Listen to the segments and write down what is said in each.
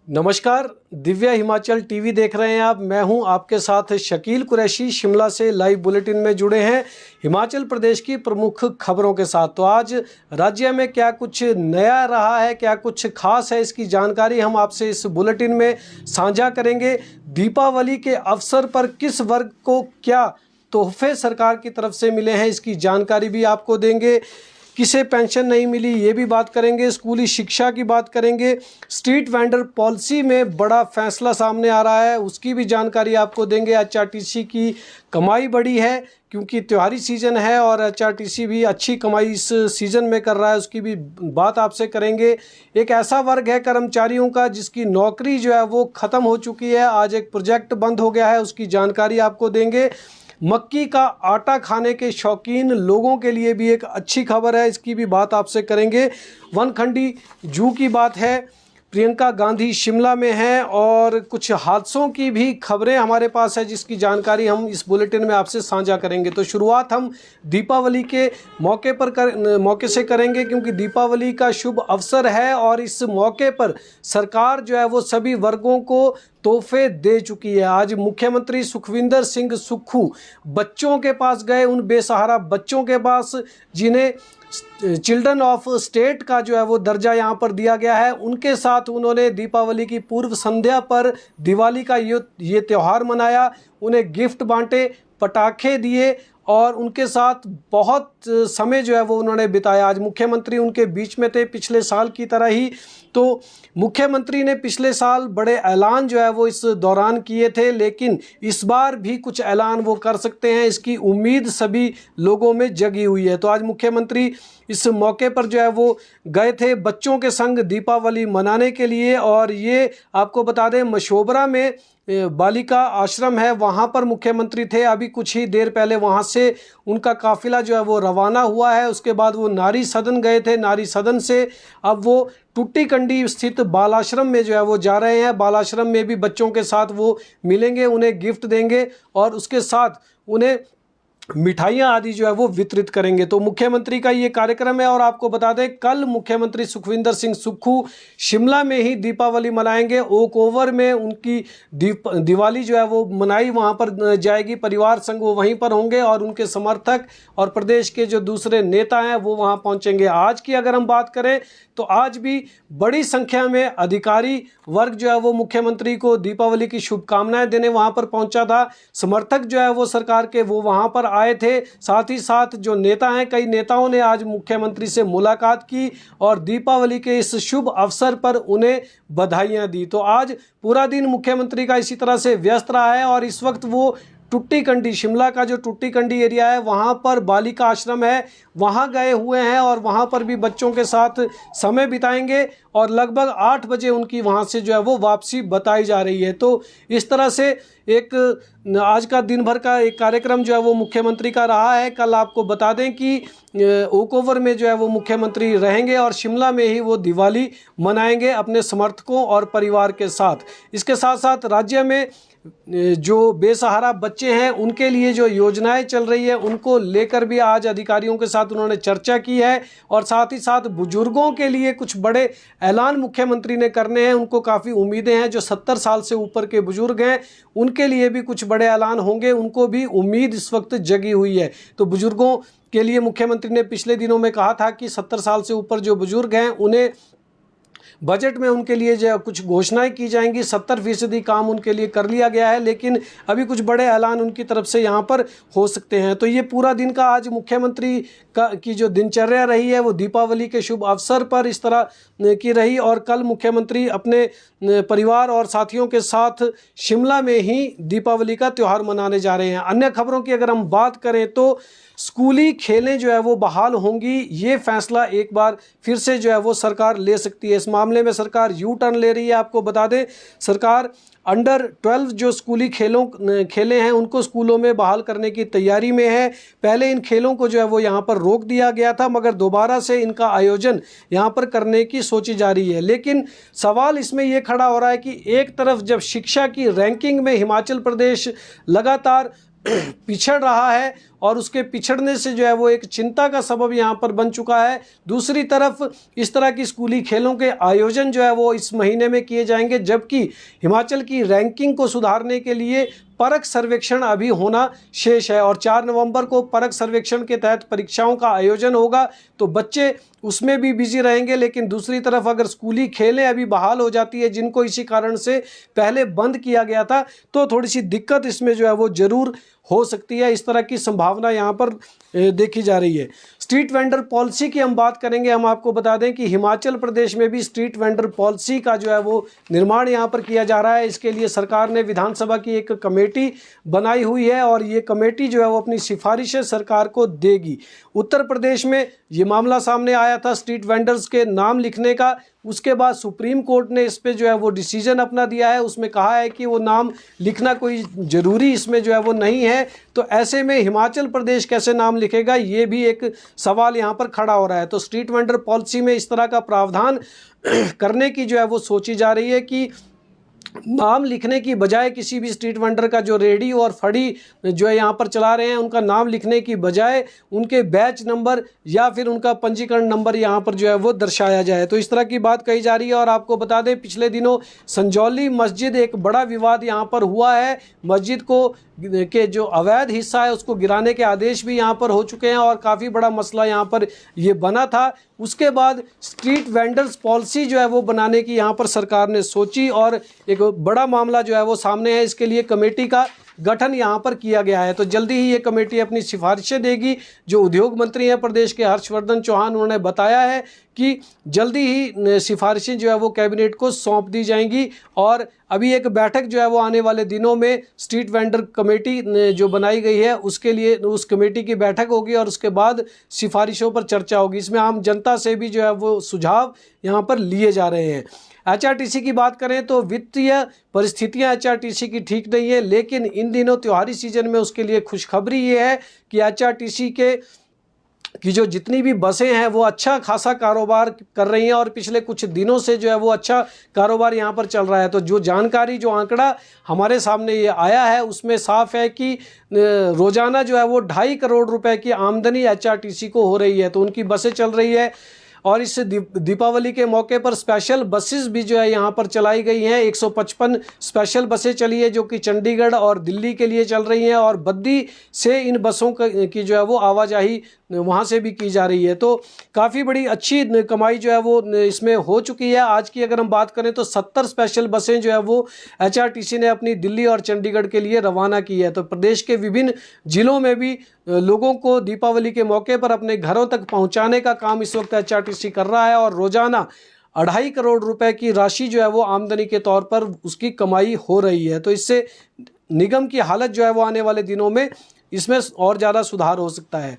नमस्कार, दिव्या हिमाचल टीवी देख रहे हैं आप। मैं हूं आपके साथ शकील कुरैशी, शिमला से लाइव बुलेटिन में जुड़े हैं हिमाचल प्रदेश की प्रमुख खबरों के साथ। तो आज राज्य में क्या कुछ नया रहा है, क्या कुछ खास है, इसकी जानकारी हम आपसे इस बुलेटिन में साझा करेंगे। दीपावली के अवसर पर किस वर्ग को क्या तोहफे सरकार की तरफ से मिले हैं, इसकी जानकारी भी आपको देंगे। किसे पेंशन नहीं मिली, ये भी बात करेंगे। स्कूली शिक्षा की बात करेंगे। स्ट्रीट वेंडर पॉलिसी में बड़ा फैसला सामने आ रहा है, उसकी भी जानकारी आपको देंगे। एचआरटीसी की कमाई बढ़ी है क्योंकि त्योहारी सीज़न है और एचआरटीसी भी अच्छी कमाई इस सीज़न में कर रहा है, उसकी भी बात आपसे करेंगे। एक ऐसा वर्ग है कर्मचारियों का जिसकी नौकरी जो है वो ख़त्म हो चुकी है, आज एक प्रोजेक्ट बंद हो गया है, उसकी जानकारी आपको देंगे। मक्की का आटा खाने के शौकीन लोगों के लिए भी एक अच्छी खबर है, इसकी भी बात आपसे करेंगे। वनखंडी जू की बात है। प्रियंका गांधी शिमला में हैं और कुछ हादसों की भी खबरें हमारे पास है, जिसकी जानकारी हम इस बुलेटिन में आपसे साझा करेंगे। तो शुरुआत हम दीपावली के मौके से करेंगे, क्योंकि दीपावली का शुभ अवसर है और इस मौके पर सरकार जो है वो सभी वर्गों को तोहफे दे चुकी है। आज मुख्यमंत्री सुखविंदर सिंह सुक्खू बच्चों के पास गए, उन बेसहारा बच्चों के पास जिन्हें चिल्ड्रन ऑफ स्टेट का जो है वो दर्जा यहाँ पर दिया गया है, उनके साथ उन्होंने दीपावली की पूर्व संध्या पर दिवाली का ये त्यौहार मनाया। उन्हें गिफ्ट बांटे, पटाखे दिए और उनके साथ बहुत समय जो है वो उन्होंने बिताया। आज मुख्यमंत्री उनके बीच में थे, पिछले साल की तरह ही। तो मुख्यमंत्री ने पिछले साल बड़े ऐलान जो है वो इस दौरान किए थे, लेकिन इस बार भी कुछ ऐलान वो कर सकते हैं, इसकी उम्मीद सभी लोगों में जगी हुई है। तो आज मुख्यमंत्री इस मौके पर जो है वो गए थे बच्चों के संग दीपावली मनाने के लिए। और ये आपको बता दें, मशोबरा में बालिका आश्रम है, वहाँ पर मुख्यमंत्री थे। अभी कुछ ही देर पहले वहाँ से उनका काफिला जो है वो रवाना हुआ है। उसके बाद वो नारी सदन गए थे, नारी सदन से अब वो टुट्टीकंडी स्थित बाल आश्रम में जो है वो जा रहे हैं। बाल आश्रम में भी बच्चों के साथ वो मिलेंगे, उन्हें गिफ्ट देंगे और उसके साथ उन्हें मिठाइयाँ आदि जो है वो वितरित करेंगे। तो मुख्यमंत्री का ये कार्यक्रम है। और आपको बता दें, कल मुख्यमंत्री सुखविंदर सिंह सुक्खू शिमला में ही दीपावली मनाएंगे। ओक ओवर में उनकी दिवाली जो है वो मनाई वहाँ पर जाएगी, परिवार संग वो वहीं पर होंगे और उनके समर्थक और प्रदेश के जो दूसरे नेता हैं वो वहाँ पहुँचेंगे। आज की अगर हम बात करें तो आज भी बड़ी संख्या में अधिकारी वर्ग जो है वो मुख्यमंत्री को दीपावली की शुभकामनाएं देने वहाँ पर पहुँचा था। समर्थक जो है वो सरकार के वो वहाँ पर आए थे। साथ ही साथ जो नेता हैं, कई नेताओं ने आज मुख्यमंत्री से मुलाकात की और दीपावली के इस शुभ अवसर पर उन्हें बधाइयाँ दी। तो आज पूरा दिन मुख्यमंत्री का इसी तरह से व्यस्त रहा है और इस वक्त वो टुट्टीकंडी, शिमला का जो टुट्टीकंडी एरिया है वहाँ पर बालिका आश्रम है, वहाँ गए हुए हैं और वहाँ पर भी बच्चों के साथ समय बिताएंगे और लगभग 8 बजे उनकी वहाँ से जो है वो वापसी बताई जा रही है। तो इस तरह से एक आज का दिन भर का एक कार्यक्रम जो है वो मुख्यमंत्री का रहा है। कल आपको बता दें कि ओक ओवर में जो है वो मुख्यमंत्री रहेंगे और शिमला में ही वो दिवाली मनाएंगे अपने समर्थकों और परिवार के साथ। इसके साथ साथ राज्य में जो बेसहारा बच्चे हैं उनके लिए जो योजनाएं चल रही है उनको लेकर भी आज अधिकारियों के साथ उन्होंने चर्चा की है। और साथ ही साथ बुजुर्गों के लिए कुछ बड़े ऐलान मुख्यमंत्री ने करने हैं। उनको काफ़ी उम्मीदें हैं, जो 70 साल से ऊपर के बुजुर्ग हैं उनके लिए भी कुछ बड़े ऐलान होंगे, उनको भी उम्मीद इस वक्त जगी हुई है। तो बुजुर्गों के लिए मुख्यमंत्री ने पिछले दिनों में कहा था कि 70 साल से ऊपर जो बुजुर्ग हैं उन्हें बजट में उनके लिए जो कुछ घोषणाएं की जाएंगी। 70% काम उनके लिए कर लिया गया है, लेकिन अभी कुछ बड़े ऐलान उनकी तरफ से यहाँ पर हो सकते हैं। तो ये पूरा दिन का आज मुख्यमंत्री की जो दिनचर्या रही है वो दीपावली के शुभ अवसर पर इस तरह की रही। और कल मुख्यमंत्री अपने परिवार और साथियों के साथ शिमला में ही दीपावली का त्यौहार मनाने जा रहे हैं। अन्य खबरों की अगर हम बात करें तो स्कूली खेलें जो है वो बहाल होंगी, ये फैसला एक बार फिर से जो है वो सरकार ले सकती है। इस मामले में सरकार यू टर्न ले रही है। आपको बता दें, सरकार अंडर 12 जो स्कूली खेलें हैं उनको स्कूलों में बहाल करने की तैयारी में है। पहले इन खेलों को जो है वो यहाँ पर रोक दिया गया था, मगर दोबारा से इनका आयोजन यहाँ पर करने की सोची जा रही है। लेकिन सवाल इसमें ये खड़ा हो रहा है कि एक तरफ जब शिक्षा की रैंकिंग में हिमाचल प्रदेश लगातार पिछड़ रहा है और उसके पिछड़ने से जो है वो एक चिंता का सबब यहाँ पर बन चुका है। दूसरी तरफ इस तरह की स्कूली खेलों के आयोजन जो है वो इस महीने में किए जाएंगे, जबकि हिमाचल की रैंकिंग को सुधारने के लिए परख सर्वेक्षण अभी होना शेष है और 4 नवंबर को परख सर्वेक्षण के तहत परीक्षाओं का आयोजन होगा, तो बच्चे उसमें भी बिजी रहेंगे। लेकिन दूसरी तरफ अगर स्कूली खेलें अभी बहाल हो जाती है, जिनको इसी कारण से पहले बंद किया गया था, तो थोड़ी सी दिक्कत इसमें जो है वो ज़रूर हो सकती है। इस तरह की संभावना यहाँ पर देखी जा रही है। स्ट्रीट वेंडर पॉलिसी की हम बात करेंगे। हम आपको बता दें कि हिमाचल प्रदेश में भी स्ट्रीट वेंडर पॉलिसी का जो है वो निर्माण यहाँ पर किया जा रहा है। इसके लिए सरकार ने विधानसभा की एक कमेटी बनाई हुई है और ये कमेटी जो है वो अपनी सिफारिशें सरकार को देगी। उत्तर प्रदेश में ये मामला सामने आया था स्ट्रीट वेंडर्स के नाम लिखने का, उसके बाद सुप्रीम कोर्ट ने इस पे जो है वो डिसीजन अपना दिया है। उसमें कहा है कि वो नाम लिखना कोई ज़रूरी इसमें जो है वो नहीं है। तो ऐसे में हिमाचल प्रदेश कैसे नाम लिखेगा, ये भी एक सवाल यहाँ पर खड़ा हो रहा है। तो स्ट्रीट वेंडर पॉलिसी में इस तरह का प्रावधान करने की जो है वो सोची जा रही है कि नाम लिखने की बजाय किसी भी स्ट्रीट वेंडर का जो रेडी और फड़ी जो है यहाँ पर चला रहे हैं, उनका नाम लिखने की बजाय उनके बैच नंबर या फिर उनका पंजीकरण नंबर यहाँ पर जो है वो दर्शाया जाए। तो इस तरह की बात कही जा रही है। और आपको बता दें, पिछले दिनों संजौली मस्जिद एक बड़ा विवाद यहाँ पर हुआ है। मस्जिद को के जो अवैध हिस्सा है उसको गिराने के आदेश भी यहाँ पर हो चुके हैं और काफ़ी बड़ा मसला यहाँ पर ये बना था। उसके बाद स्ट्रीट वेंडर्स पॉलिसी जो है वो बनाने की यहाँ पर सरकार ने सोची और एक बड़ा मामला जो है वो सामने है। इसके लिए कमेटी का गठन यहाँ पर किया गया है। तो जल्दी ही ये कमेटी अपनी सिफारिशें देगी। जो उद्योग मंत्री हैं प्रदेश के हर्षवर्धन चौहान, उन्होंने बताया है कि जल्दी ही सिफारिशें जो है वो कैबिनेट को सौंप दी जाएंगी। और अभी एक बैठक जो है वो आने वाले दिनों में स्ट्रीट वेंडर कमेटी जो बनाई गई है उसके लिए उस कमेटी की बैठक होगी और उसके बाद सिफारिशों पर चर्चा होगी। इसमें आम जनता से भी जो है वो सुझाव यहाँ पर लिए जा रहे हैं। HRTC की बात करें तो वित्तीय परिस्थितियां HRTC की ठीक नहीं है, लेकिन इन दिनों त्योहारी सीजन में उसके लिए खुशखबरी ये है कि HRTC की जो जितनी भी बसें हैं वो अच्छा खासा कारोबार कर रही हैं और पिछले कुछ दिनों से जो है वो अच्छा कारोबार यहाँ पर चल रहा है। तो जो जानकारी, जो आंकड़ा हमारे सामने ये आया है उसमें साफ है कि रोज़ाना जो है वो 2.5 करोड़ रुपए की आमदनी HRTC को हो रही है। तो उनकी बसें चल रही है और इस दीपावली के मौके पर स्पेशल बसेस भी जो है यहाँ पर चलाई गई हैं। 155 स्पेशल बसें चली है जो कि चंडीगढ़ और दिल्ली के लिए चल रही हैं और बद्दी से इन बसों की जो है वो आवाजाही वहाँ से भी की जा रही है। तो काफ़ी बड़ी अच्छी कमाई जो है वो इसमें हो चुकी है। आज की अगर हम बात करें तो 70 स्पेशल बसें जो है वो HRTC ने अपनी दिल्ली और चंडीगढ़ के लिए रवाना की है। तो प्रदेश के विभिन्न जिलों में भी लोगों को दीपावली के मौके पर अपने घरों तक पहुँचाने का काम इस वक्त HRTC कर रहा है और रोज़ाना 2.5 करोड़ रुपए की राशि जो है वो आमदनी के तौर पर उसकी कमाई हो रही है। तो इससे निगम की हालत जो है वो आने वाले दिनों में इसमें और ज़्यादा सुधार हो सकता है।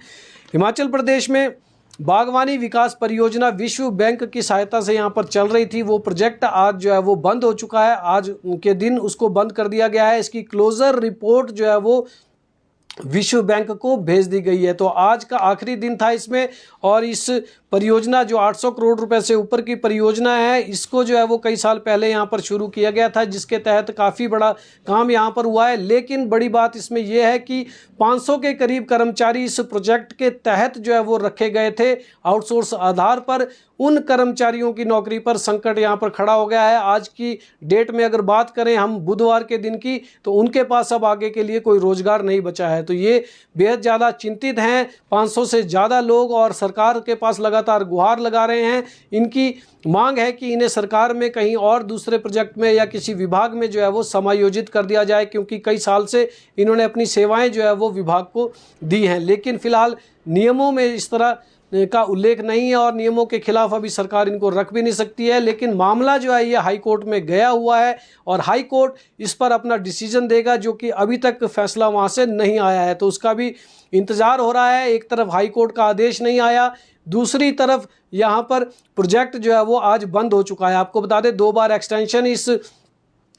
हिमाचल प्रदेश में बागवानी विकास परियोजना विश्व बैंक की सहायता से यहाँ पर चल रही थी, वो प्रोजेक्ट आज जो है वो बंद हो चुका है। आज के दिन उसको बंद कर दिया गया है। इसकी क्लोजर रिपोर्ट जो है वो विश्व बैंक को भेज दी गई है। तो आज का आखिरी दिन था इसमें और इस परियोजना जो 800 करोड़ रुपए से ऊपर की परियोजना है, इसको जो है वो कई साल पहले यहाँ पर शुरू किया गया था, जिसके तहत काफ़ी बड़ा काम यहाँ पर हुआ है। लेकिन बड़ी बात इसमें यह है कि 500 के करीब कर्मचारी इस प्रोजेक्ट के तहत जो है वो रखे गए थे आउटसोर्स आधार पर। उन कर्मचारियों की नौकरी पर संकट यहाँ पर खड़ा हो गया है। आज की डेट में अगर बात करें हम बुधवार के दिन की, तो उनके पास अब आगे के लिए कोई रोजगार नहीं बचा है। तो ये बेहद ज़्यादा चिंतित हैं 500 से ज़्यादा लोग और सरकार के पास लगातार गुहार लगा रहे हैं। इनकी मांग है कि इन्हें सरकार में कहीं और दूसरे प्रोजेक्ट में या किसी विभाग में जो है वो समायोजित कर दिया जाए, क्योंकि कई साल से इन्होंने अपनी सेवाएं जो है वो विभाग को दी हैं। लेकिन फिलहाल नियमों में इस तरह का उल्लेख नहीं है और नियमों के खिलाफ अभी सरकार इनको रख भी नहीं सकती है। लेकिन मामला जो है ये हाई कोर्ट में गया हुआ है और हाई कोर्ट इस पर अपना डिसीजन देगा, जो कि अभी तक फैसला वहाँ से नहीं आया है। तो उसका भी इंतज़ार हो रहा है। एक तरफ हाई कोर्ट का आदेश नहीं आया, दूसरी तरफ यहाँ पर प्रोजेक्ट जो है वो आज बंद हो चुका है। आपको बता दें 2 बार एक्सटेंशन इस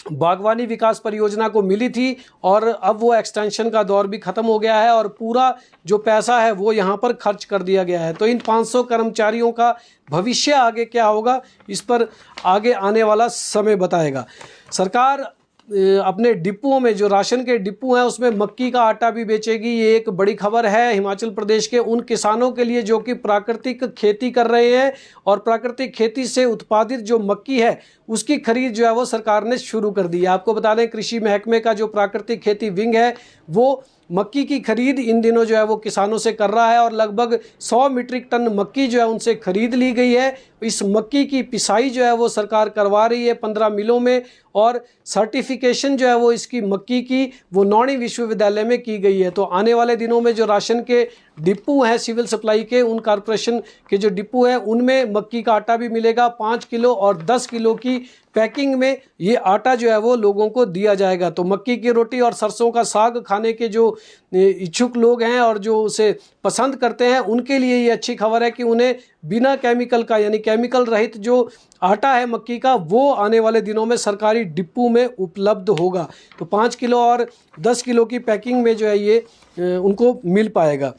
बागवानी विकास परियोजना को मिली थी और अब वो एक्सटेंशन का दौर भी ख़त्म हो गया है और पूरा जो पैसा है वो यहाँ पर खर्च कर दिया गया है। तो इन 500 कर्मचारियों का भविष्य आगे क्या होगा, इस पर आगे आने वाला समय बताएगा। सरकार अपने डिपुओं में, जो राशन के डिपो हैं उसमें मक्की का आटा भी बेचेगी। ये एक बड़ी खबर है हिमाचल प्रदेश के उन किसानों के लिए जो कि प्राकृतिक खेती कर रहे हैं, और प्राकृतिक खेती से उत्पादित जो मक्की है उसकी खरीद जो है वो सरकार ने शुरू कर दी है। आपको बता दें, कृषि महकमे का जो प्राकृतिक खेती विंग है वो मक्की की खरीद इन दिनों जो है वो किसानों से कर रहा है, और लगभग 100 मीट्रिक टन मक्की जो है उनसे खरीद ली गई है। इस मक्की की पिसाई जो है वो सरकार करवा रही है 15 मिलों में, और सर्टिफिकेशन जो है वो इसकी मक्की की वो नौणी विश्वविद्यालय में की गई है। तो आने वाले दिनों में जो राशन के डिपो हैं सिविल सप्लाई के, उन कॉरपोरेशन के जो डिपो हैं उनमें मक्की का आटा भी मिलेगा। 5 किलो और 10 किलो की पैकिंग में ये आटा जो है वो लोगों को दिया जाएगा। तो मक्की की रोटी और सरसों का साग खाने के जो इच्छुक लोग हैं और जो उसे पसंद करते हैं उनके लिए ये अच्छी खबर है कि उन्हें बिना केमिकल का, यानी केमिकल रहित जो आटा है मक्की का, वो आने वाले दिनों में सरकारी डिपो में उपलब्ध होगा। तो 5 किलो और 10 किलो की पैकिंग में जो है ये उनको मिल पाएगा।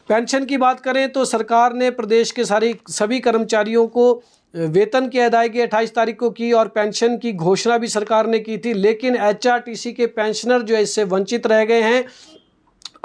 पेंशन की बात करें तो सरकार ने प्रदेश के सभी कर्मचारियों को वेतन की अदायगी 28 तारीख को की, और पेंशन की घोषणा भी सरकार ने की थी, लेकिन एचआरटीसी के पेंशनर जो है इससे वंचित रह गए हैं।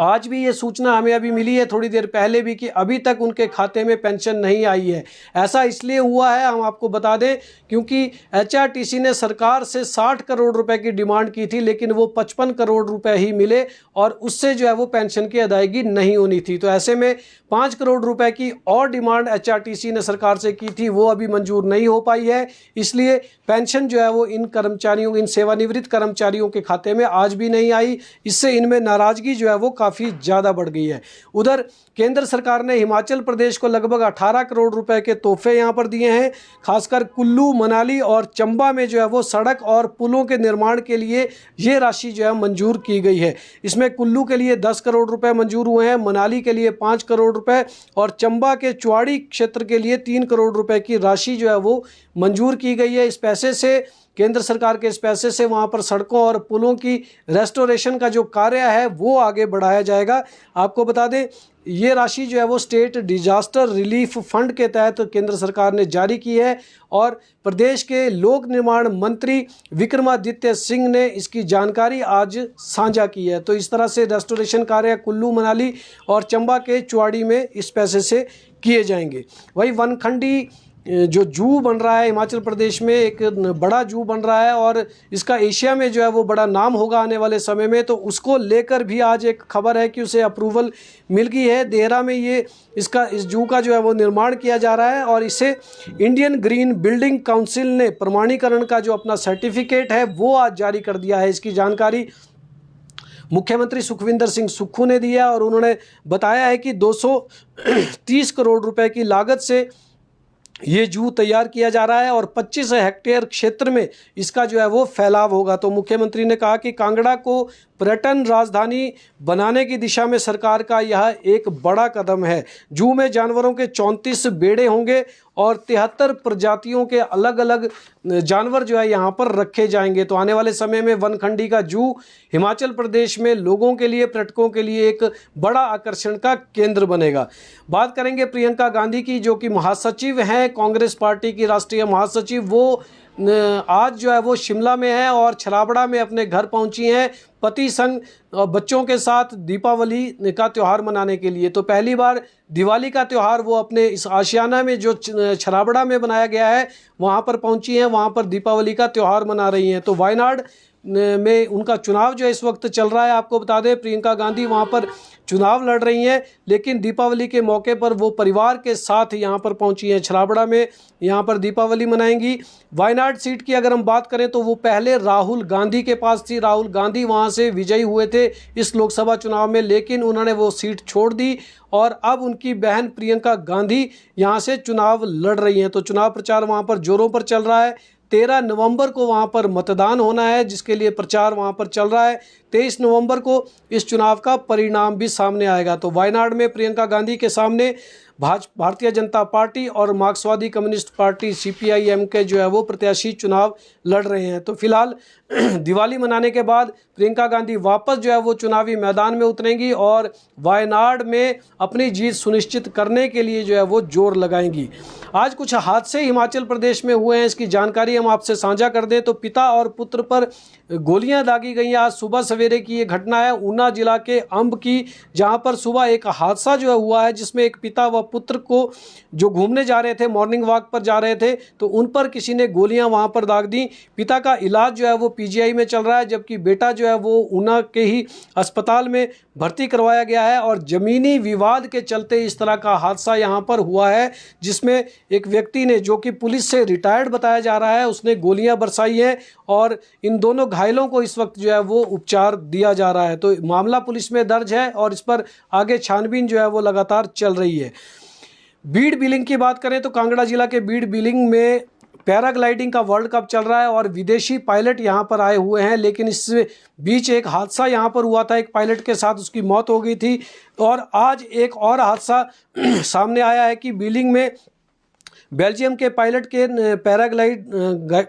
आज भी ये सूचना हमें अभी मिली है थोड़ी देर पहले भी कि अभी तक उनके खाते में पेंशन नहीं आई है। ऐसा इसलिए हुआ है, हम आपको बता दें, क्योंकि एचआरटीसी ने सरकार से 60 करोड़ रुपए की डिमांड की थी, लेकिन वो 55 करोड़ रुपए ही मिले, और उससे जो है वो पेंशन की अदायगी नहीं होनी थी। तो ऐसे में 5 करोड़ रुपए की और डिमांड एचआरटीसी ने सरकार से की थी, वो अभी मंजूर नहीं हो पाई है। इसलिए पेंशन जो है वो इन कर्मचारियों, इन सेवानिवृत्त कर्मचारियों के खाते में आज भी नहीं आई। इससे इनमें नाराजगी जो है वो काफ़ी ज़्यादा बढ़ गई है। उधर केंद्र सरकार ने हिमाचल प्रदेश को लगभग 18 करोड़ रुपए के तोहफे यहाँ पर दिए हैं। खासकर कुल्लू, मनाली और चंबा में जो है वो सड़क और पुलों के निर्माण के लिए ये राशि जो है मंजूर की गई है। इसमें कुल्लू के लिए 10 करोड़ रुपए मंजूर हुए हैं, मनाली के लिए 5 करोड़ रुपए और चंबा के चुवाड़ी क्षेत्र के लिए 3 करोड़ रुपए की राशि जो है वो मंजूर की गई है। इस पैसे से, केंद्र सरकार के इस पैसे से वहाँ पर सड़कों और पुलों की रेस्टोरेशन का जो कार्य है वो आगे बढ़ाया जाएगा। आपको बता दें, ये राशि जो है वो स्टेट डिजास्टर रिलीफ फंड के तहत केंद्र सरकार ने जारी की है, और प्रदेश के लोक निर्माण मंत्री विक्रमादित्य सिंह ने इसकी जानकारी आज साझा की है। तो इस तरह से रेस्टोरेशन कार्य कुल्लू, मनाली और चंबा के चुवाड़ी में इस पैसे से किए जाएंगे। वही वनखंडी जो जू बन रहा है हिमाचल प्रदेश में, एक बड़ा जू बन रहा है और इसका एशिया में जो है वो बड़ा नाम होगा आने वाले समय में, तो उसको लेकर भी आज एक खबर है कि उसे अप्रूवल मिल गई है। देहरा में इस जू का जो है वो निर्माण किया जा रहा है, और इसे इंडियन ग्रीन बिल्डिंग काउंसिल ने प्रमाणीकरण का जो अपना सर्टिफिकेट है वो आज जारी कर दिया है। इसकी जानकारी मुख्यमंत्री सुखविंदर सिंह सुक्खू ने दिया, और उन्होंने बताया है कि 230 करोड़ रुपए की लागत से ये जू तैयार किया जा रहा है, और 25 हेक्टेयर क्षेत्र में इसका जो है वो फैलाव होगा। तो मुख्यमंत्री ने कहा कि कांगड़ा को पर्यटन राजधानी बनाने की दिशा में सरकार का यह एक बड़ा कदम है। जू में जानवरों के 34 बेड़े होंगे और 73 प्रजातियों के अलग अलग जानवर जो है यहाँ पर रखे जाएंगे। तो आने वाले समय में वनखंडी का जू हिमाचल प्रदेश में लोगों के लिए, पर्यटकों के लिए एक बड़ा आकर्षण का केंद्र बनेगा। बात करेंगे प्रियंका गांधी की, जो कि महासचिव हैं कांग्रेस पार्टी की राष्ट्रीय महासचिव। वो आज जो है वो शिमला में है और छराबड़ा में अपने घर पहुंची हैं पति संग बच्चों के साथ दीपावली का त्यौहार मनाने के लिए। तो पहली बार दिवाली का त्यौहार वो अपने इस आशियाना में जो छराबड़ा में बनाया गया है वहाँ पर पहुंची हैं, वहाँ पर दीपावली का त्यौहार मना रही हैं। तो वायनाड में उनका चुनाव जो इस वक्त चल रहा है, आपको बता दें प्रियंका गांधी वहाँ पर चुनाव लड़ रही हैं, लेकिन दीपावली के मौके पर वो परिवार के साथ यहाँ पर पहुँची हैं छराबड़ा में, यहाँ पर दीपावली मनाएंगी। वायनाड सीट की अगर हम बात करें तो वो पहले राहुल गांधी के पास थी। राहुल गांधी वहाँ से विजयी हुए थे इस लोकसभा चुनाव में, लेकिन उन्होंने वो सीट छोड़ दी और अब उनकी बहन प्रियंका गांधी यहाँ से चुनाव लड़ रही हैं। तो चुनाव प्रचार वहाँ पर जोरों पर चल रहा है। 13 नवंबर को वहाँ पर मतदान होना है, जिसके लिए प्रचार वहाँ पर चल रहा है। 23 नवंबर को इस चुनाव का परिणाम भी सामने आएगा। तो वायनाड में प्रियंका गांधी के सामने भारतीय जनता पार्टी और मार्क्सवादी कम्युनिस्ट पार्टी CPI-M के जो है वो प्रत्याशी चुनाव लड़ रहे हैं। तो फिलहाल दिवाली मनाने के बाद प्रियंका गांधी वापस जो है वो चुनावी मैदान में उतरेंगी और वायनाड में अपनी जीत सुनिश्चित करने के लिए जो है वो जोर लगाएंगी। आज कुछ हादसे हिमाचल प्रदेश में हुए हैं, इसकी जानकारी हम आपसे साझा कर दें तो पिता और पुत्र पर गोलियां दागी गई। आज सुबह सवेरे की ये घटना है ऊना जिला के अंब की, जहां पर सुबह एक हादसा जो है हुआ है जिसमें एक पिता व पुत्र को जो घूमने जा रहे थे, मॉर्निंग वॉक पर जा रहे थे, तो उन पर किसी ने गोलियां वहां पर दाग दी। पिता का इलाज जो है वो PGI में चल रहा है, जबकि बेटा जो है वो ऊना के ही अस्पताल में भर्ती करवाया गया है। और ज़मीनी विवाद के चलते इस तरह का हादसा यहाँ पर हुआ है, जिसमें एक व्यक्ति ने, जो कि पुलिस से रिटायर्ड बताया जा रहा है, उसने गोलियां बरसाई हैं और इन दोनों घायलों को इस वक्त जो है वो उपचार दिया जा रहा है। तो मामला पुलिस में दर्ज है और इस पर आगे छानबीन जो है वो लगातार चल रही है। बीड़ बिलिंग की बात करें तो कांगड़ा जिला के बीड़ बिलिंग में पैराग्लाइडिंग का वर्ल्ड कप चल रहा है और विदेशी पायलट यहां पर आए हुए हैं, लेकिन इस बीच एक हादसा यहां पर हुआ था, एक पायलट के साथ उसकी मौत हो गई थी। और आज एक और हादसा सामने आया है कि बिलिंग में बेल्जियम के पायलट के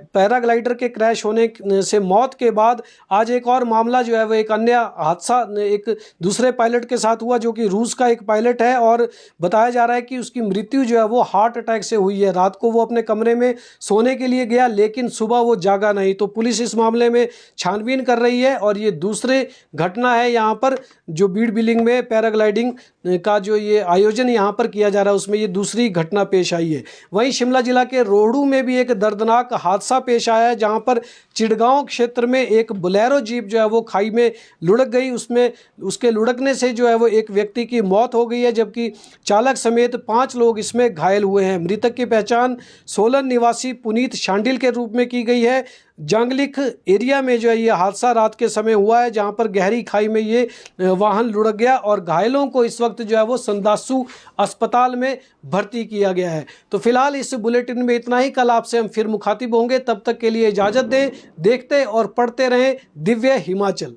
पैराग्लाइडर के क्रैश होने से मौत के बाद आज एक और मामला जो है वो एक अन्य हादसा एक दूसरे पायलट के साथ हुआ, जो कि रूस का एक पायलट है और बताया जा रहा है कि उसकी मृत्यु जो है वो हार्ट अटैक से हुई है। रात को वो अपने कमरे में सोने के लिए गया, लेकिन सुबह वो जागा नहीं। तो पुलिस इस मामले में छानबीन कर रही है और ये दूसरे घटना है यहाँ पर, जो बीड़ बिलिंग में पैराग्लाइडिंग का जो ये आयोजन यहाँ पर किया जा रहा है उसमें ये दूसरी घटना पेश आई है। वहीं शिमला जिला के रोहडू में भी एक दर्दनाक हादसा पेश आया है, जहां पर चिड़गांव क्षेत्र में एक बोलेरो जीप जो है वो खाई में लुढ़क गई। उसमें उसके लुढ़कने से जो है वो एक व्यक्ति की मौत हो गई है, जबकि चालक समेत 5 लोग इसमें घायल हुए हैं। मृतक की पहचान सोलन निवासी पुनीत शांडिल के रूप में की गई है। जंगलिक एरिया में जो है ये हादसा रात के समय हुआ है, जहां पर गहरी खाई में ये वाहन लुढ़क गया और घायलों को इस वक्त जो है वो संदासू अस्पताल में भर्ती किया गया है। तो फिलहाल इस बुलेटिन में इतना ही। कल आपसे हम फिर मुखातिब होंगे, तब तक के लिए इजाज़त दें। देखते और पढ़ते रहें दिव्य हिमाचल।